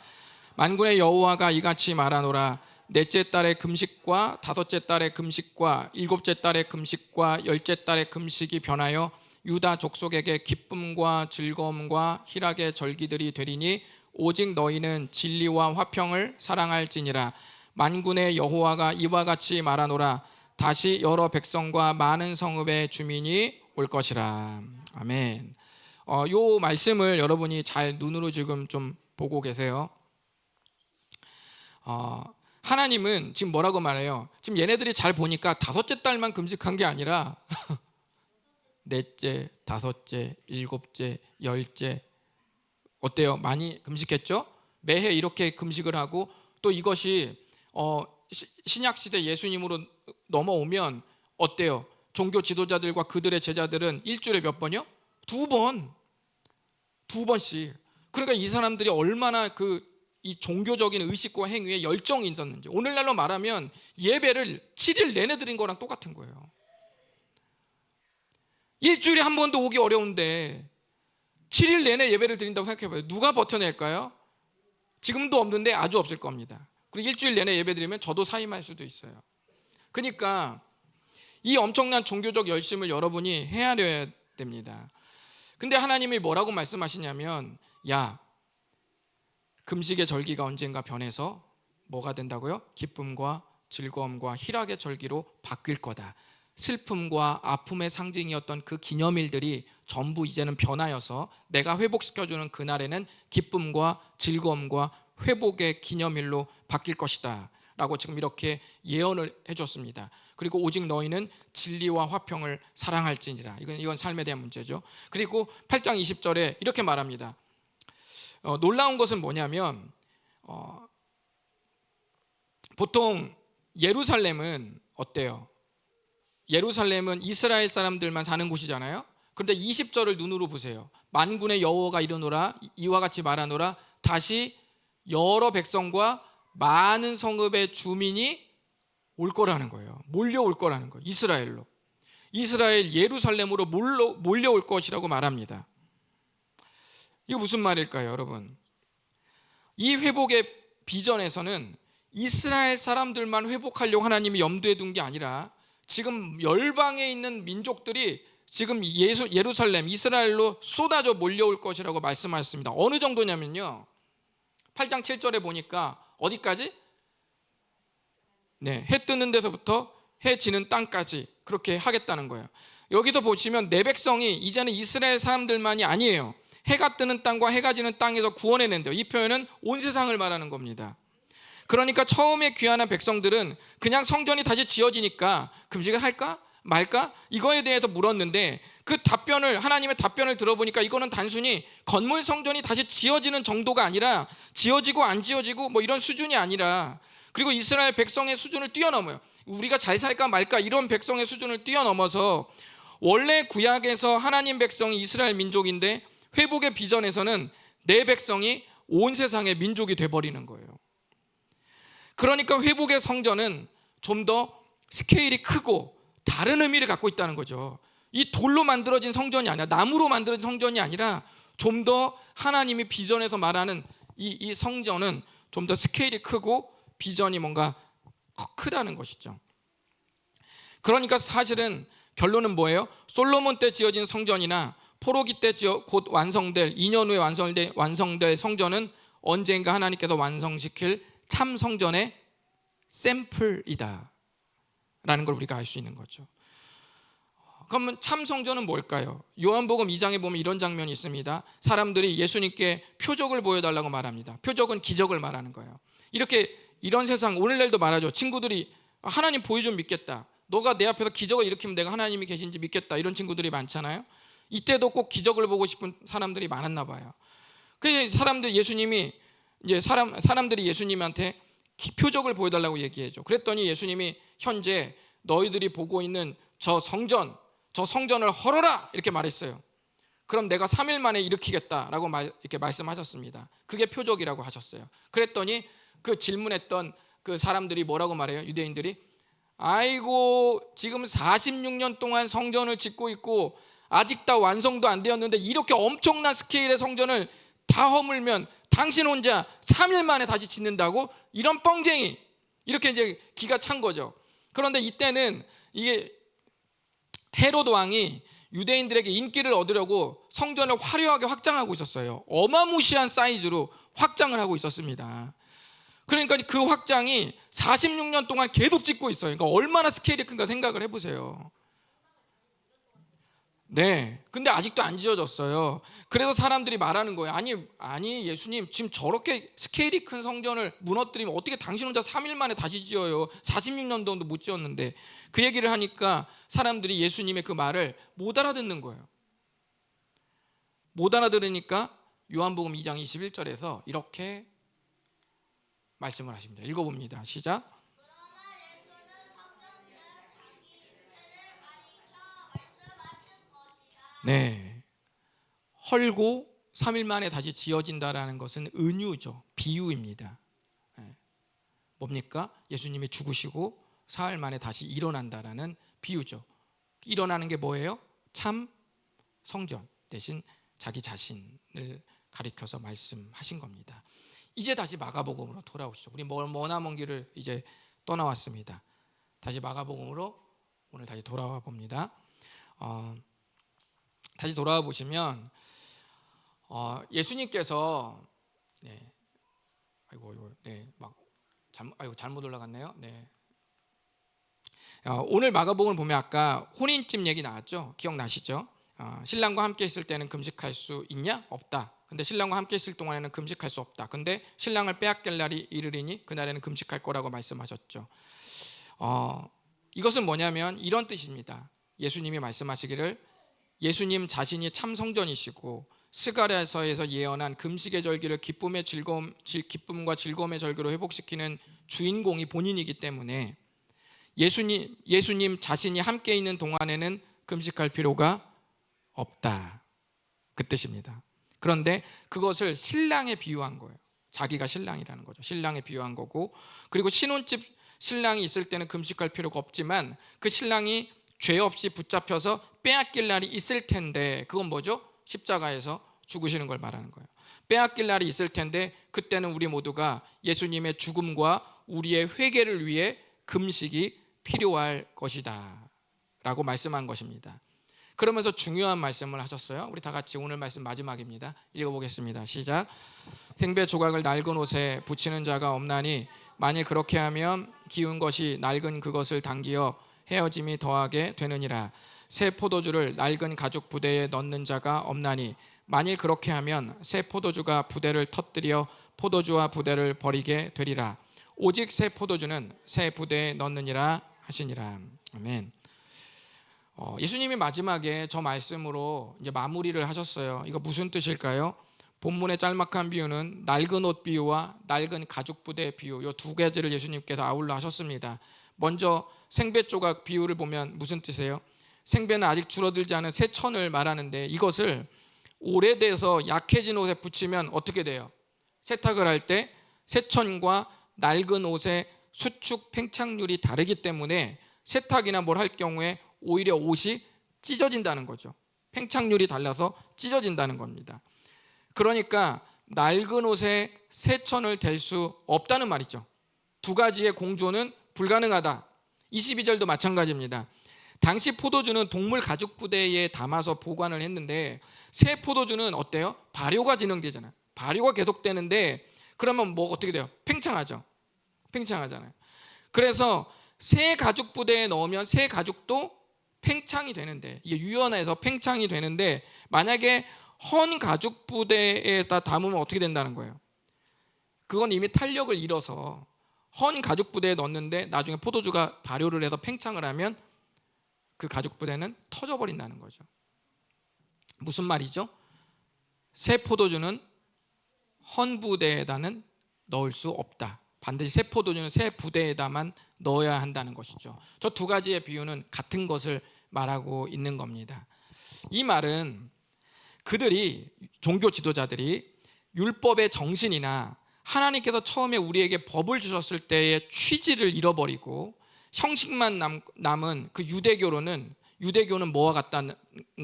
Speaker 1: 만군의 여호와가 이같이 말하노라. 넷째 달의 금식과 다섯째 달의 금식과 일곱째 달의 금식과 열째 달의 금식이 변하여 유다 족속에게 기쁨과 즐거움과 희락의 절기들이 되리니 오직 너희는 진리와 화평을 사랑할지니라. 만군의 여호와가 이와 같이 말하노라. 다시 여러 백성과 많은 성읍의 주민이 올 것이라. 아멘. 요 말씀을 여러분이 잘 눈으로 지금 좀 보고 계세요. 하나님은 지금 뭐라고 말해요? 지금 얘네들이 잘 보니까 다섯째 달만 금식한 게 아니라 넷째, 다섯째, 일곱째, 열째, 어때요? 많이 금식했죠? 매해 이렇게 금식을 하고 또 이것이 신약 시대 예수님으로 넘어오면 어때요? 종교 지도자들과 그들의 제자들은 일주일에 몇 번이요? 두 번씩. 그러니까 이 사람들이 얼마나 이 종교적인 의식과 행위에 열정이 있었는지. 오늘날로 말하면 예배를 7일 내내 드린 거랑 똑같은 거예요. 일주일에 한 번도 오기 어려운데 7일 내내 예배를 드린다고 생각해봐요. 누가 버텨낼까요? 지금도 없는데 아주 없을 겁니다. 그리고 일주일 내내 예배 드리면 저도 사임할 수도 있어요. 그러니까 이 엄청난 종교적 열심을 여러분이 헤아려야 됩니다. 근데 하나님이 뭐라고 말씀하시냐면, 야, 금식의 절기가 언젠가 변해서 뭐가 된다고요? 기쁨과 즐거움과 희락의 절기로 바뀔 거다. 슬픔과 아픔의 상징이었던 그 기념일들이 전부 이제는 변하여서 내가 회복시켜주는 그날에는 기쁨과 즐거움과 회복의 기념일로 바뀔 것이다 라고 지금 이렇게 예언을 해줬습니다. 그리고 오직 너희는 진리와 화평을 사랑할지니라. 이건 삶에 대한 문제죠. 그리고 8장 20절에 이렇게 말합니다. 놀라운 것은 뭐냐면 보통 예루살렘은 어때요? 예루살렘은 이스라엘 사람들만 사는 곳이잖아요. 그런데 20절을 눈으로 보세요. 만군의 여호와가 이르노라 이와 같이 말하노라 다시 여러 백성과 많은 성읍의 주민이 올 거라는 거예요. 몰려올 거라는 거예요. 이스라엘로. 이스라엘 예루살렘으로 몰려올 것이라고 말합니다. 이거 무슨 말일까요, 여러분? 이 회복의 비전에서는 이스라엘 사람들만 회복하려고 하나님이 염두에 둔 게 아니라 지금 열방에 있는 민족들이 지금 예루살렘, 이스라엘로 쏟아져 몰려올 것이라고 말씀하셨습니다. 어느 정도냐면요. 8장 7절에 보니까 어디까지? 네, 해 뜨는 데서부터 해 지는 땅까지 그렇게 하겠다는 거예요. 여기서 보시면 내 백성이 이제는 이스라엘 사람들만이 아니에요. 해가 뜨는 땅과 해가 지는 땅에서 구원해낸대요. 이 표현은 온 세상을 말하는 겁니다. 그러니까 처음에 귀환한 백성들은 그냥 성전이 다시 지어지니까 금식을 할까 말까 이거에 대해서 물었는데 그 답변을 하나님의 답변을 들어보니까 이거는 단순히 건물 성전이 다시 지어지는 정도가 아니라 지어지고 안 지어지고 뭐 이런 수준이 아니라 그리고 이스라엘 백성의 수준을 뛰어넘어요. 우리가 잘 살까 말까 이런 백성의 수준을 뛰어넘어서 원래 구약에서 하나님 백성이 이스라엘 민족인데 회복의 비전에서는 내 백성이 온 세상의 민족이 돼버리는 거예요. 그러니까 회복의 성전은 좀 더 스케일이 크고 다른 의미를 갖고 있다는 거죠. 이 돌로 만들어진 성전이 아니라 나무로 만들어진 성전이 아니라 좀 더 하나님이 비전에서 말하는 이 성전은 좀 더 스케일이 크고 비전이 뭔가 크다는 것이죠. 그러니까 사실은 결론은 뭐예요? 솔로몬 때 지어진 성전이나 포로기 때 곧 완성될 2년 후에 완성될 성전은 언젠가 하나님께서 완성시킬 참 성전의 샘플이다 라는 걸 우리가 알 수 있는 거죠. 그러면 참 성전은 뭘까요? 요한복음 2장에 보면 이런 장면이 있습니다. 사람들이 예수님께 표적을 보여달라고 말합니다. 표적은 기적을 말하는 거예요. 이런 세상 오늘날도 말하죠. 친구들이 하나님 보여주면 믿겠다. 너가 내 앞에서 기적을 일으키면 내가 하나님이 계신지 믿겠다. 이런 친구들이 많잖아요. 이때도 꼭 기적을 보고 싶은 사람들이 많았나 봐요. 그래서 사람들이 예수님한테 표적을 보여달라고 얘기해줘. 그랬더니 예수님이 현재 너희들이 보고 있는 저 성전을 헐어라 이렇게 말했어요. 그럼 내가 3일 만에 일으키겠다라고 이렇게 말씀하셨습니다. 그게 표적이라고 하셨어요. 그랬더니 그 질문했던 그 사람들이 뭐라고 말해요? 유대인들이 아이고 지금 46년 동안 성전을 짓고 있고 아직 다 완성도 안 되었는데 이렇게 엄청난 스케일의 성전을 다 허물면 당신 혼자 3일 만에 다시 짓는다고? 이런 뻥쟁이 이렇게 이제 기가 찬 거죠. 그런데 이때는 이게 헤롯 왕이 유대인들에게 인기를 얻으려고 성전을 화려하게 확장하고 있었어요. 어마무시한 사이즈로 확장을 하고 있었습니다. 그러니까 그 확장이 46년 동안 계속 짓고 있어요. 그러니까 얼마나 스케일이 큰가 생각을 해보세요. 네, 근데 아직도 안 지어졌어요. 그래서 사람들이 말하는 거예요. 아니 예수님 지금 저렇게 스케일이 큰 성전을 무너뜨리면 어떻게 당신 혼자 3일 만에 다시 지어요? 46년도도 못 지었는데. 그 얘기를 하니까 사람들이 예수님의 그 말을 못 알아듣는 거예요. 못 알아들으니까 요한복음 2장 21절에서 이렇게 말씀을 하십니다. 읽어봅니다. 시작. 네, 헐고 3일 만에 다시 지어진다라는 것은 은유죠. 비유입니다. 뭡니까? 예수님이 죽으시고 사흘 만에 다시 일어난다라는 비유죠. 일어나는 게 뭐예요? 참 성전 대신 자기 자신을 가리켜서 말씀하신 겁니다. 이제 다시 마가복음으로 돌아오시죠. 우리 머나먼 길을 이제 떠나왔습니다. 다시 마가복음으로 오늘 다시 돌아와 봅니다. 다시 돌아와 보시면 예수님께서 잘못 올라갔네요. 네. 오늘 마가복음을 보면 아까 혼인집 얘기 나왔죠. 기억나시죠? 신랑과 함께 있을 때는 금식할 수 있냐? 없다. 근데 신랑과 함께 있을 동안에는 금식할 수 없다. 근데 신랑을 빼앗길 날이 이르리니 그날에는 금식할 거라고 말씀하셨죠. 이것은 뭐냐면 이런 뜻입니다. 예수님이 말씀하시기를 예수님 자신이 참 성전이시고 스가랴서에서 예언한 금식의 절기를 기쁨과 즐거움의 절기로 회복시키는 주인공이 본인이기 때문에 예수님 자신이 함께 있는 동안에는 금식할 필요가 없다. 그 뜻입니다. 그런데 그것을 신랑에 비유한 거예요. 자기가 신랑이라는 거죠. 신랑에 비유한 거고, 그리고 신혼집 신랑이 있을 때는 금식할 필요가 없지만 그 신랑이 죄 없이 붙잡혀서 빼앗길 날이 있을 텐데, 그건 뭐죠? 십자가에서 죽으시는 걸 말하는 거예요. 빼앗길 날이 있을 텐데 그때는 우리 모두가 예수님의 죽음과 우리의 회개를 위해 금식이 필요할 것이다 라고 말씀한 것입니다. 그러면서 중요한 말씀을 하셨어요. 우리 다 같이 오늘 말씀 마지막입니다. 읽어보겠습니다. 시작. 생배 조각을 낡은 옷에 붙이는 자가 없나니 만일 그렇게 하면 기운 것이 낡은 그것을 당기어 헤어짐이 더하게 되느니라. 새 포도주를 낡은 가죽 부대에 넣는 자가 없나니 만일 그렇게 하면 새 포도주가 부대를 터뜨려 포도주와 부대를 버리게 되리라. 오직 새 포도주는 새 부대에 넣느니라 하시니라. 아멘. 예수님이 마지막에 저 말씀으로 이제 마무리를 하셨어요. 이거 무슨 뜻일까요? 본문의 짤막한 비유는 낡은 옷 비유와 낡은 가죽 부대 비유, 이 두 가지를 예수님께서 아울러 하셨습니다. 먼저 생배 조각 비유를 보면 무슨 뜻이에요? 생배는 아직 줄어들지 않은 새 천을 말하는데 이것을 오래돼서 약해진 옷에 붙이면 어떻게 돼요? 세탁을 할 때 새 천과 낡은 옷의 수축 팽창률이 다르기 때문에 세탁이나 뭘 할 경우에 오히려 옷이 찢어진다는 거죠. 팽창률이 달라서 찢어진다는 겁니다. 그러니까 낡은 옷에 새 천을 댈 수 없다는 말이죠. 두 가지의 공조는 불가능하다. 22절도 마찬가지입니다. 당시 포도주는 동물 가죽 부대에 담아서 보관을 했는데 새 포도주는 어때요? 발효가 진행되잖아요. 발효가 계속되는데 그러면 뭐 어떻게 돼요? 팽창하죠. 팽창하잖아요. 그래서 새 가죽 부대에 넣으면 새 가죽도 팽창이 되는데, 이게 유연해서 팽창이 되는데 만약에 헌 가죽 부대에다 담으면 어떻게 된다는 거예요? 그건 이미 탄력을 잃어서 헌 가죽 부대에 넣었는데 나중에 포도주가 발효를 해서 팽창을 하면 그 가죽 부대는 터져버린다는 거죠. 무슨 말이죠? 새 포도주는 헌 부대에다는 넣을 수 없다. 반드시 새 포도주는 새 부대에다만 넣어야 한다는 것이죠. 저 두 가지의 비유는 같은 것을 말하고 있는 겁니다. 이 말은 그들이, 종교 지도자들이 율법의 정신이나 하나님께서 처음에 우리에게 법을 주셨을 때의 취지를 잃어버리고 형식만 남은 그 유대교는 뭐와 같다는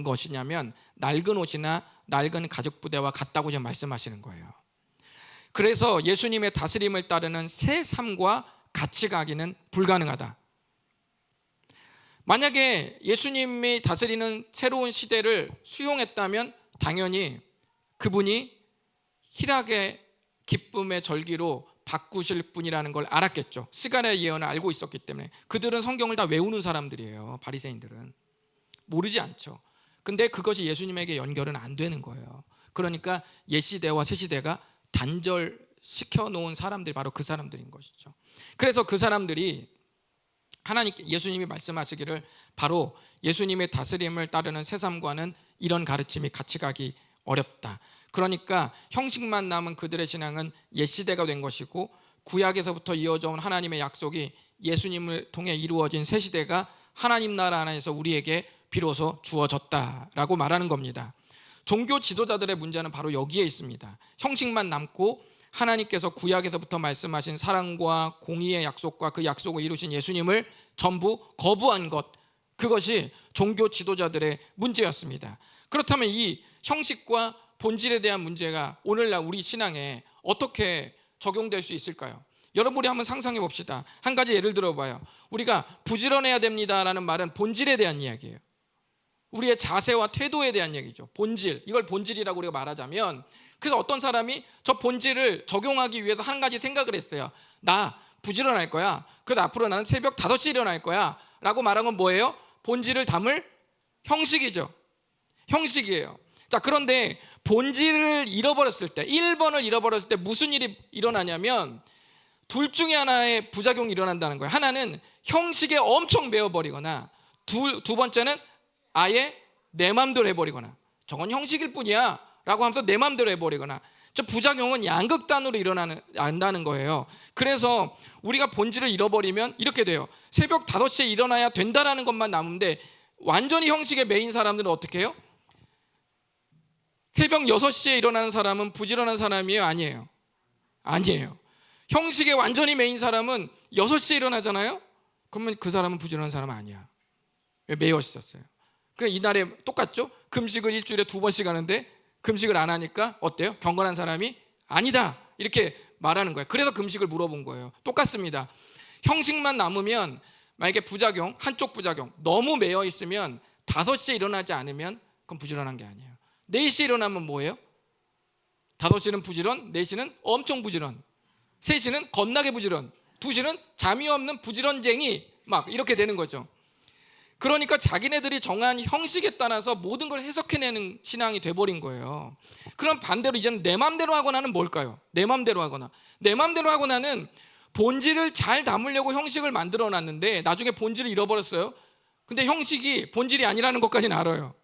Speaker 1: 것이냐면 낡은 옷이나 낡은 가죽 부대와 같다고 지금 말씀하시는 거예요. 그래서 예수님의 다스림을 따르는 새 삶과 같이 가기는 불가능하다. 만약에 예수님이 다스리는 새로운 시대를 수용했다면 당연히 그분이 희락의 기쁨의 절기로 바꾸실 분이라는 걸 알았겠죠. 스가랴 예언을 알고 있었기 때문에. 그들은 성경을 다 외우는 사람들이에요. 바리새인들은 모르지 않죠. 근데 그것이 예수님에게 연결은 안 되는 거예요. 그러니까 옛 시대와 새 시대가 단절시켜 놓은 사람들이 바로 그 사람들인 것이죠. 그래서 그 사람들이 예수님이 말씀하시기를 바로 예수님의 다스림을 따르는 새삼과는 이런 가르침이 같이 가기 어렵다. 그러니까 형식만 남은 그들의 신앙은 옛 시대가 된 것이고 구약에서부터 이어져 온 하나님의 약속이 예수님을 통해 이루어진 새 시대가 하나님 나라 안에서 우리에게 비로소 주어졌다라고 말하는 겁니다. 종교 지도자들의 문제는 바로 여기에 있습니다. 형식만 남고 하나님께서 구약에서부터 말씀하신 사랑과 공의의 약속과 그 약속을 이루신 예수님을 전부 거부한 것, 그것이 종교 지도자들의 문제였습니다. 그렇다면 이 형식과 본질에 대한 문제가 오늘날 우리 신앙에 어떻게 적용될 수 있을까요? 여러분이 한번 상상해 봅시다. 한 가지 예를 들어봐요. 우리가 부지런해야 됩니다라는 말은 본질에 대한 이야기예요. 우리의 자세와 태도에 대한 얘기죠. 본질, 이걸 본질이라고 우리가 말하자면, 그래서 어떤 사람이 저 본질을 적용하기 위해서 한 가지 생각을 했어요. 나 부지런할 거야. 그래서 앞으로 나는 새벽 5시에 일어날 거야. 라고 말한 건 뭐예요? 본질을 담을 형식이죠. 형식이에요. 자, 그런데 본질을 잃어버렸을 때, 1번을 잃어버렸을 때 무슨 일이 일어나냐면 둘 중에 하나의 부작용이 일어난다는 거예요. 하나는 형식에 엄청 매여버리거나 두 번째는 아예 내 맘대로 해버리거나, 저건 형식일 뿐이야 라고 하면서 내 맘대로 해버리거나, 저 부작용은 양극단으로 일어난다는 거예요. 그래서 우리가 본질을 잃어버리면 이렇게 돼요. 새벽 5시에 일어나야 된다라는 것만 남는데, 완전히 형식에 매인 사람들은 어떻게 해요? 새벽 6시에 일어나는 사람은 부지런한 사람이에요? 아니에요? 아니에요. 형식에 완전히 매인 사람은 6시에 일어나잖아요? 그러면 그 사람은 부지런한 사람 아니야. 왜? 매여 있었어요. 그러니까 이날에 똑같죠? 금식을 일주일에 2번씩 하는데 금식을 안 하니까 어때요? 경건한 사람이 아니다, 이렇게 말하는 거예요. 그래서 금식을 물어본 거예요. 똑같습니다. 형식만 남으면, 만약에 부작용, 한쪽 부작용 너무 매여 있으면 5시에 일어나지 않으면 그건 부지런한 게 아니에요. 4시에 일어나면 뭐예요? 5시는 부지런, 4시는 엄청 부지런, 3시는 겁나게 부지런, 2시는 잠이 없는 부지런쟁이, 막 이렇게 되는 거죠. 그러니까 자기네들이 정한 형식에 따라서 모든 걸 해석해내는 신앙이 돼버린 거예요. 그럼 반대로 이제는 내 맘대로 하거나는 뭘까요? 내 맘대로 하거나. 내 맘대로 하거나는 본질을 잘 담으려고 형식을 만들어놨는데 나중에 본질을 잃어버렸어요. 근데 형식이 본질이 아니라는 것까지는 알아요.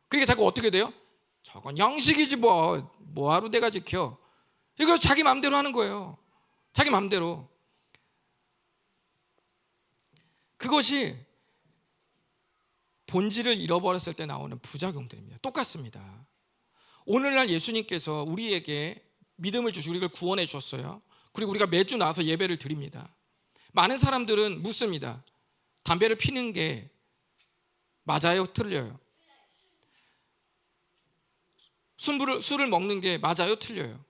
Speaker 1: 그러니까 자꾸 어떻게 돼요? 저건 형식이지 뭐하러 내가 지켜. 이거 자기 맘대로 하는 거예요. 자기 맘대로. 그것이 본질을 잃어버렸을 때 나오는 부작용들입니다. 똑같습니다. 오늘날 예수님께서 우리에게 믿음을 주시고 우리를 구원해 주셨어요. 그리고 우리가 매주 나와서 예배를 드립니다. 많은 사람들은 묻습니다. 담배를 피는 게 맞아요? 틀려요? 술을 먹는 게 맞아요? 틀려요?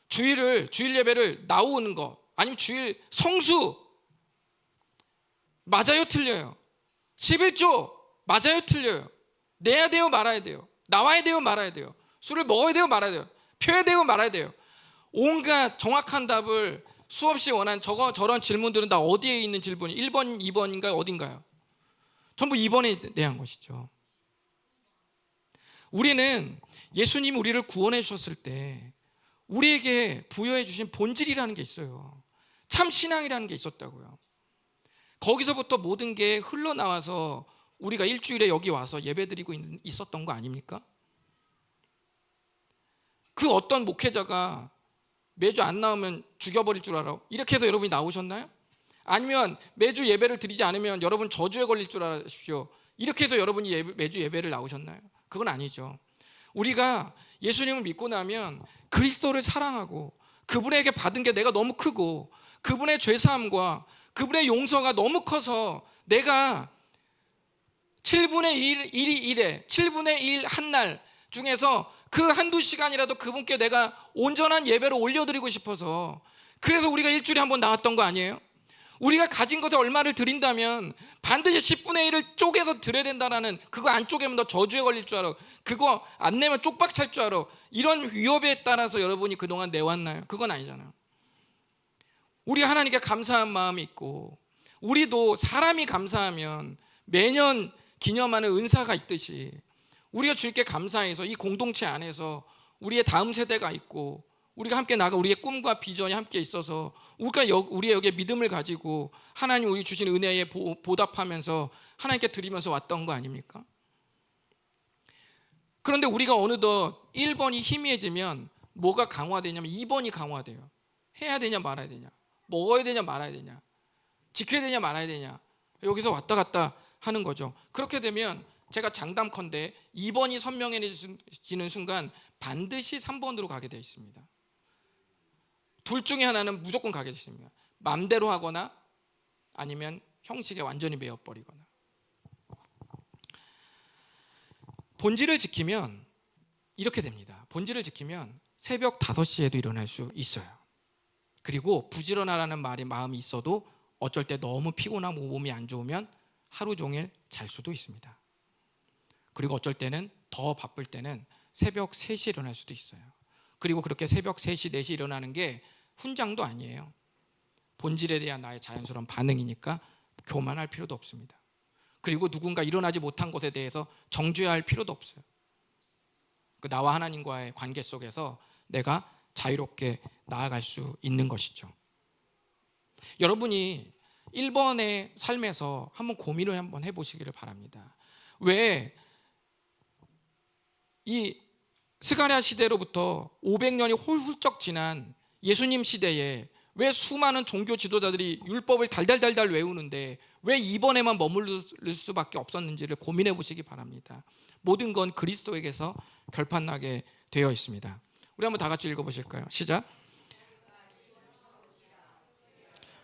Speaker 1: 주일 예배를 나오는 거, 아니면 주일 성수 맞아요? 틀려요? 11조 맞아요? 틀려요? 내야 돼요? 말아야 돼요? 나와야 돼요? 말아야 돼요? 술을 먹어야 돼요? 말아야 돼요? 펴야 돼요? 말아야 돼요? 온갖 정확한 답을 수없이 원한 저런 질문들은 다 어디에 있는 질문이 1번, 2번인가요? 어딘가요? 전부 2번에 대한 것이죠. 우리는 예수님이 우리를 구원해 주셨을 때 우리에게 부여해 주신 본질이라는 게 있어요. 참 신앙이라는 게 있었다고요. 거기서부터 모든 게 흘러나와서 우리가 일주일에 여기 와서 예배드리고 있었던 거 아닙니까? 그 어떤 목회자가 매주 안 나오면 죽여버릴 줄 알아? 이렇게 해서 여러분이 나오셨나요? 아니면 매주 예배를 드리지 않으면 여러분 저주에 걸릴 줄 아십시오, 이렇게 해서 여러분이 매주 예배를 나오셨나요? 그건 아니죠. 우리가 예수님을 믿고 나면 그리스도를 사랑하고 그분에게 받은 게 내가 너무 크고 그분의 죄사함과 그분의 용서가 너무 커서 내가 7분의 1에 7분의 1 한 날 중에서 그 한두 시간이라도 그분께 내가 온전한 예배로 올려드리고 싶어서, 그래서 우리가 일주일에 한 번 나왔던 거 아니에요? 우리가 가진 것에 얼마를 드린다면 반드시 10분의 1을 쪼개서 드려야 된다는, 그거 안 쪼개면 너 저주에 걸릴 줄 알아, 그거 안 내면 쪽박 찰 줄 알아, 이런 위협에 따라서 여러분이 그동안 내왔나요? 그건 아니잖아요. 우리가 하나님께 감사한 마음이 있고, 우리도 사람이 감사하면 매년 기념하는 은사가 있듯이 우리가 주님께 감사해서 이 공동체 안에서 우리의 다음 세대가 있고 우리가 함께 나가 우리의 꿈과 비전이 함께 있어서 우리의 여기에 믿음을 가지고 하나님 우리 주신 은혜에 보답하면서 하나님께 드리면서 왔던 거 아닙니까? 그런데 우리가 어느덧 1번이 희미해지면 뭐가 강화되냐면 2번이 강화돼요. 해야 되냐 말아야 되냐, 먹어야 되냐 말아야 되냐, 지켜야 되냐 말아야 되냐, 여기서 왔다 갔다 하는 거죠. 그렇게 되면 제가 장담컨대 2번이 선명해지는 순간 반드시 3번으로 가게 되어 있습니다. 둘 중에 하나는 무조건 가게 되어 있습니다. 맘대로 하거나 아니면 형식에 완전히 매여버리거나. 본질을 지키면 이렇게 됩니다. 본질을 지키면 새벽 5시에도 일어날 수 있어요. 그리고 부지런하라는 마음이 있어도 어쩔 때 너무 피곤하고 몸이 안 좋으면 하루 종일 잘 수도 있습니다. 그리고 어쩔 때는 더 바쁠 때는 새벽 3시에 일어날 수도 있어요. 그리고 그렇게 새벽 3시, 4시 일어나는 게 훈장도 아니에요. 본질에 대한 나의 자연스러운 반응이니까 교만할 필요도 없습니다. 그리고 누군가 일어나지 못한 것에 대해서 정죄할 필요도 없어요. 나와 하나님과의 관계 속에서 내가 자유롭게 나아갈 수 있는 것이죠. 여러분이 1번의 삶에서 한번 고민을 한번 해보시기를 바랍니다. 왜 이 스가랴 시대로부터 500년이 훌쩍 지난 예수님 시대에 왜 수많은 종교 지도자들이 율법을 달달달달 외우는데 왜 이번에만 머무를 수밖에 없었는지를 고민해 보시기 바랍니다. 모든 건 그리스도에게서 결판나게 되어 있습니다. 우리 한번 다 같이 읽어보실까요? 시작.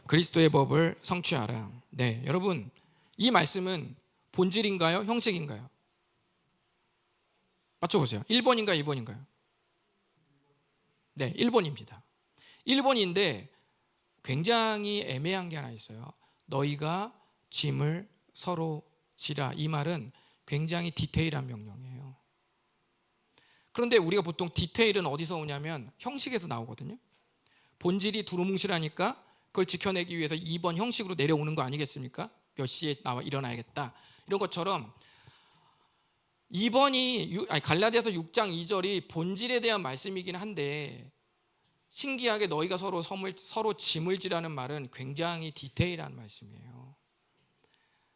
Speaker 1: 그리스도의 법을 성취하라. 네, 여러분, 이 말씀은 본질인가요? 형식인가요? 맞춰보세요. 1번인가요? 2번인가요? 네, 1번입니다. 1번인데 굉장히 애매한 게 하나 있어요. 너희가 짐을 서로 지라. 이 말은 굉장히 디테일한 명령이에요. 그런데 우리가 보통 디테일은 어디서 오냐면 형식에서 나오거든요. 본질이 두루뭉실하니까 그걸 지켜내기 위해서 2번 형식으로 내려오는 거 아니겠습니까? 몇 시에 나와 일어나야겠다. 이런 것처럼 2번이 갈라디아서 6장 2절이 본질에 대한 말씀이긴 한데 신기하게 너희가 서로 짐을 지라는 말은 굉장히 디테일한 말씀이에요.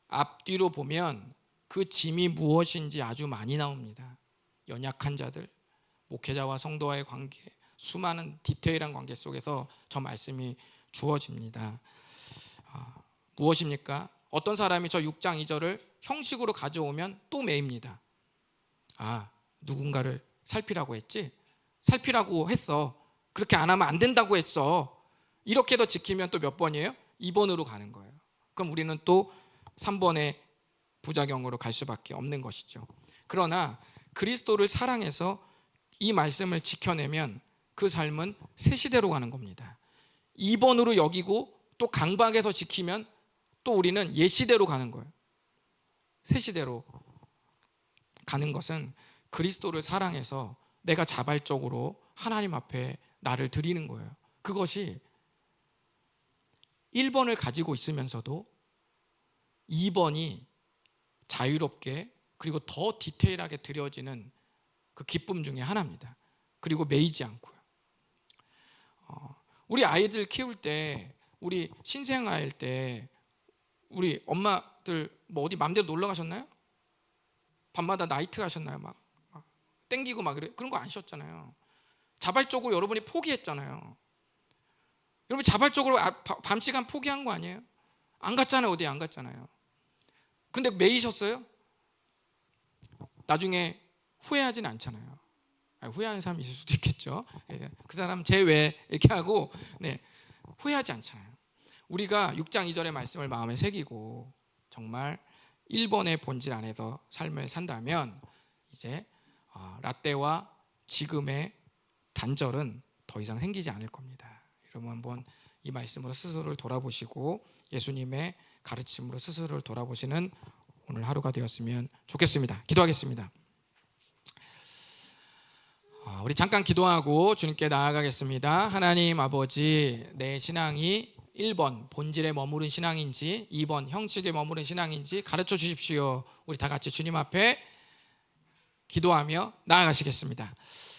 Speaker 1: 앞뒤로 보면 그 짐이 무엇인지 아주 많이 나옵니다. 연약한 자들, 목회자와 성도와의 관계, 수많은 디테일한 관계 속에서 저 말씀이 주어집니다. 무엇입니까? 어떤 사람이 저 6장 2절을 형식으로 가져오면 또 매입니다. 누군가를 살피라고 했지? 살피라고 했어. 그렇게 안 하면 안 된다고 했어. 이렇게 더 지키면 또 몇 번이에요? 2번으로 가는 거예요. 그럼 우리는 또 3번의 부작용으로 갈 수밖에 없는 것이죠. 그러나 그리스도를 사랑해서 이 말씀을 지켜내면 그 삶은 새 시대로 가는 겁니다. 2번으로 여기고 또 강박해서 지키면 또 우리는 옛 시대로 가는 거예요. 새 시대로 가는 것은 그리스도를 사랑해서 내가 자발적으로 하나님 앞에 나를 드리는 거예요. 그것이 1번을 가지고 있으면서도 2번이 자유롭게 그리고 더 디테일하게 드려지는 그 기쁨 중에 하나입니다. 그리고 매이지 않고요. 우리 아이들 키울 때, 우리 신생아일 때 우리 엄마들 뭐 어디 맘대로 놀러 가셨나요? 밤마다 나이트 가셨나요? 막 땡기고 막 그런 거 안 하셨잖아요. 자발적으로 여러분이 포기했잖아요. 여러분 자발적으로 밤 시간 포기한 거 아니에요? 안 갔잖아요. 어디 안 갔잖아요. 근데 매이셨어요? 나중에 후회하진 않잖아요. 후회하는 사람이 있을 수도 있겠죠. 그 사람 제외 이렇게 하고 후회하지 않잖아요. 우리가 6장 2절의 말씀을 마음에 새기고 정말 1번의 본질 안에서 삶을 산다면 이제 라떼와 지금의 단절은 더 이상 생기지 않을 겁니다. 여러분 한번 이 말씀으로 스스로를 돌아보시고 예수님의 가르침으로 스스로를 돌아보시는 오늘 하루가 되었으면 좋겠습니다. 기도하겠습니다. 우리 잠깐 기도하고 주님께 나아가겠습니다. 하나님 아버지, 내 신앙이 1번 본질에 머무른 신앙인지 2번 형식에 머무른 신앙인지 가르쳐 주십시오. 우리 다 같이 주님 앞에 기도하며 나아가시겠습니다.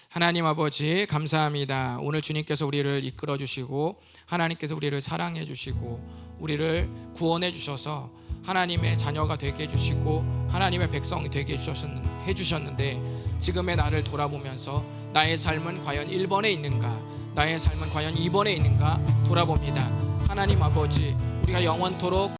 Speaker 1: 하나님 아버지 감사합니다. 오늘 주님께서 우리를 이끌어 주시고 하나님께서 우리를 사랑해 주시고 우리를 구원해 주셔서 하나님의 자녀가 되게 해주시고 하나님의 백성이 되게 해주셨는데 지금의 나를 돌아보면서 나의 삶은 과연 1번에 있는가, 나의 삶은 과연 2번에 있는가 돌아봅니다. 하나님 아버지, 우리가 영원토록